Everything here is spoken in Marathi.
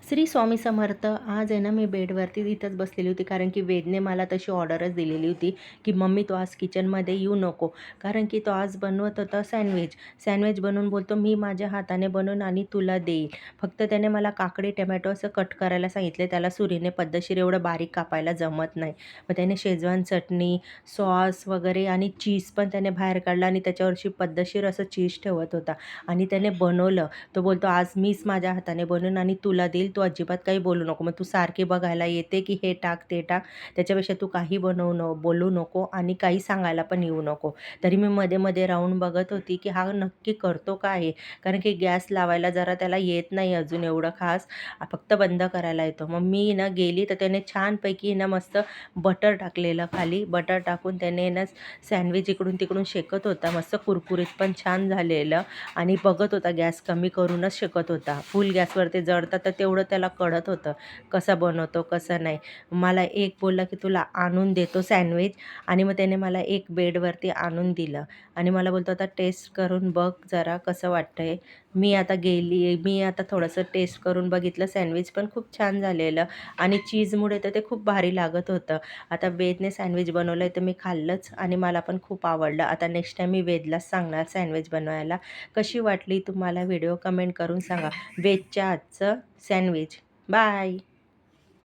श्री स्वामी समर्थ. आज आहे ना, मी बेडवरती इथंच बसलेली होती, कारण की वेदने मला तशी ऑर्डरच दिलेली होती, की मम्मी तू आज किचनमध्ये येऊ नको. कारण की तो आज बनवत होता सँडविच. सँडविच बनवून बोलतो, मी माझ्या हाताने बनवून आणि तुला देईल. फक्त त्याने मला काकडी, टोमॅटो असं कट करायला सांगितले. त्याला सुरीने पद्धतशीर एवढं बारीक कापायला जमत नाही. मग त्याने शेजवान चटणी, सॉस वगैरे आणि चीज पण त्याने बाहेर काढला आणि त्याच्यावरची पद्धतशीर असं चीज ठेवत होता आणि त्याने बनवलं. तो बोलतो, आज मीच माझ्या हाताने बनवून आणि तुला देईल, तू अजिबात काही बोलू नको. मग तू सारखी बघायला येते की हे टाक ते टाक, त्याच्यापेक्षा तू काही बोलू नको आणि काही सांगायला पण येऊ नको. तरी मी मध्ये मध्ये राहून बघत होती की हा नक्की करतो काय आहे, कारण की गॅस लावायला जरा त्याला येत नाही अजून एवढं खास, फक्त बंद करायला येतो. मग मी ना गेली तर त्याने छानपैकी ना मस्त बटर टाकलेलं खाली, बटर टाकून त्याने ना सँडविच इकडून तिकडून शेकत होता, मस्त कुरकुरीत पण छान झालेलं. आणि बघत होता, गॅस कमी करूनच शेकत होता. फुल गॅसवर ते जळतं तर तेवढं त्याला कळत होतं कसा बनवतो कसं नाही. मला एक बोलला की तुला आणून देतो सँडविच, आणि मग त्याने मला एक बेडवरती आणून दिलं आणि मला बोलतो, आता टेस्ट करून बघ जरा कसं वाटतंय. मी आता थोडंसं टेस्ट करून बघितलं. सँडविच पण खूप छान झालेलं आणि चीजमुळे तर ते खूप भारी लागत होतं. आता वेदने सँडविच बनवलं आहे तर मी खाल्लंच आणि मला पण खूप आवडलं. आता नेक्स्ट टाईम मी वेदलाच सांगणार सँडविच बनवायला. कशी वाटली तुम्हाला व्हिडिओ कमेंट करून सांगा. वेजच्या आजचं सँडविच. बाय.